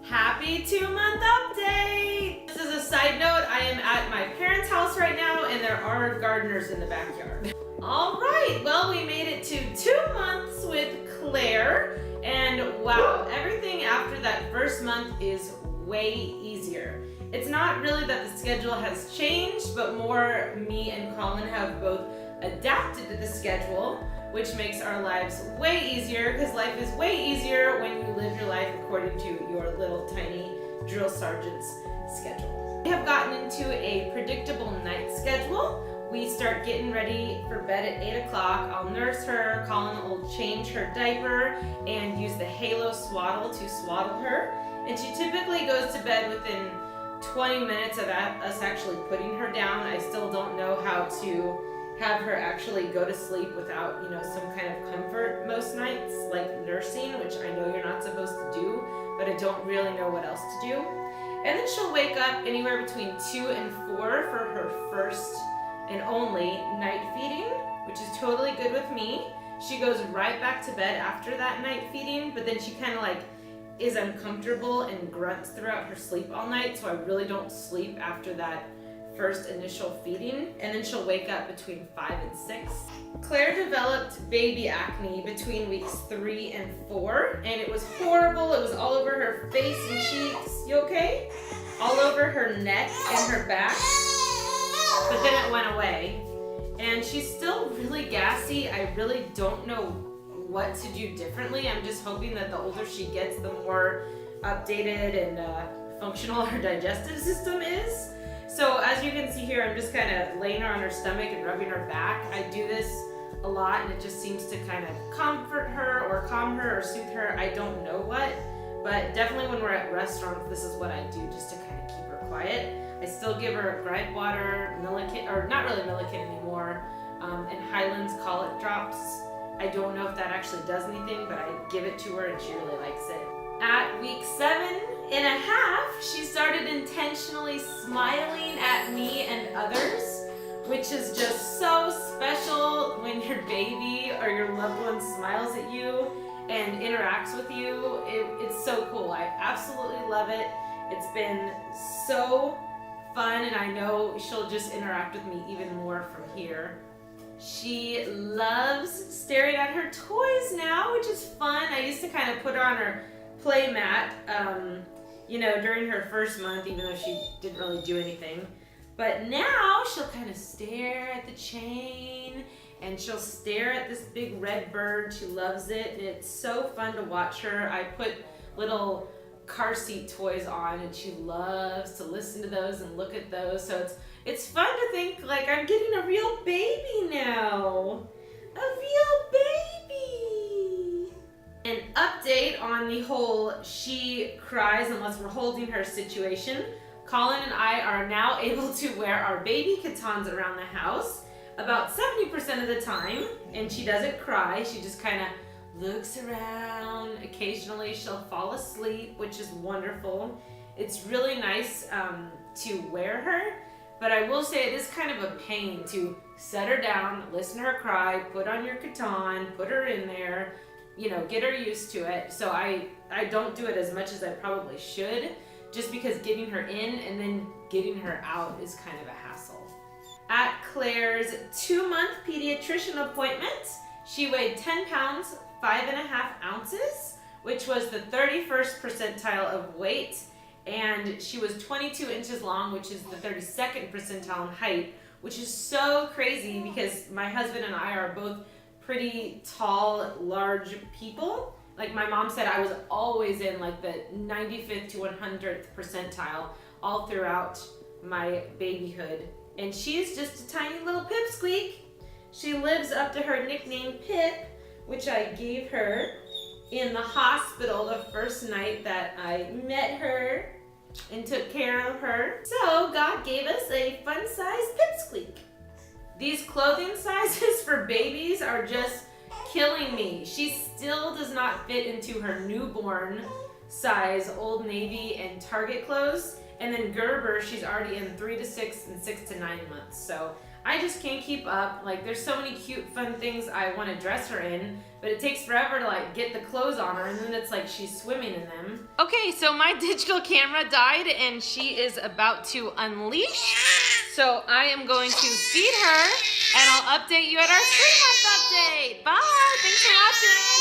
Happy 2-month update! This is a side note, I am at my parents' house right now and there are gardeners in the backyard. Alright, well we made it to 2 months with Claire and wow, everything after that first month is way easier. It's not really that the schedule has changed, but more me and Colin have both adapted to the schedule, which makes our lives way easier because life is way easier when you live your life according to your little tiny drill sergeant's schedule. We have gotten into a predictable night schedule. We start getting ready for bed at 8 o'clock. I'll nurse her, Colin will change her diaper and use the Halo swaddle to swaddle her. And she typically goes to bed within 20 minutes of us actually putting her down. I still don't know how to have her actually go to sleep without, some kind of comfort most nights, like nursing, which I know you're not supposed to do, but I don't really know what else to do. And then she'll wake up anywhere between 2 and 4 for her first and only night feeding, which is totally good with me. She goes right back to bed after that night feeding, but then she kind of is uncomfortable and grunts throughout her sleep all night, so I really don't sleep after that first initial feeding, and then she'll wake up between 5 and 6. Claire developed baby acne between weeks 3 and 4, and it was horrible. It was all over her face and cheeks. You okay? All over her neck and her back, but then it went away. And she's still really gassy. I really don't know what to do differently. I'm just hoping that the older she gets, the more updated and functional her digestive system is. So as you can see here, I'm just kind of laying her on her stomach and rubbing her back. I do this a lot and it just seems to kind of comfort her or calm her or soothe her. I don't know what, but definitely when we're at restaurants, this is what I do just to kind of keep her quiet. I still give her gripe water, Milliken, or not really Milliken anymore, and Highlands colic drops. I don't know if that actually does anything, but I give it to her and she really likes it. At week 7.5, she started intentionally smiling at me and others, which is just so special when your baby or your loved one smiles at you and interacts with you. It's so cool. I absolutely love it. It's been so fun, and I know she'll just interact with me even more from here. She loves staring at her toys now, which is fun. I used to kind of put her on her play mat, during her first month, even though she didn't really do anything. But now she'll kind of stare at the chain and she'll stare at this big red bird. She loves it and it's so fun to watch her. I put little car seat toys on and she loves to listen to those and look at those. So it's fun to think like I'm getting a real baby now. A real baby! An update on the whole she cries unless we're holding her situation. Colin and I are now able to wear our baby kitons around the house about 70% of the time, and she doesn't cry. She just kind of looks around. Occasionally she'll fall asleep, which is wonderful. It's really nice to wear her, but I will say it is kind of a pain to set her down, listen to her cry, put on your kiton, put her in there, get her used to it. So I don't do it as much as I probably should, just because getting her in and then getting her out is kind of a hassle. At Claire's 2-month pediatrician appointment, she weighed 10 pounds, 5.5 ounces, which was the 31st percentile of weight, and she was 22 inches long, which is the 32nd percentile in height, which is so crazy because my husband and I are both pretty tall, large people. Like my mom said, I was always in the 95th to 100th percentile all throughout my babyhood. And she's just a tiny little Pipsqueak. She lives up to her nickname Pip, which I gave her in the hospital the first night that I met her and took care of her. So God gave us a fun-sized Pipsqueak. These clothing sizes for babies are just killing me. She still does not fit into her newborn size Old Navy and Target clothes. And then Gerber, she's already in 3 to 6 and 6 to 9 months. So I just can't keep up. Like, there's so many cute, fun things I want to dress her in, but it takes forever to like get the clothes on her, and then it's like she's swimming in them. Okay, so my digital camera died and she is about to unleash. So I am going to feed her and I'll update you at our 3-month update. Bye, thanks for watching.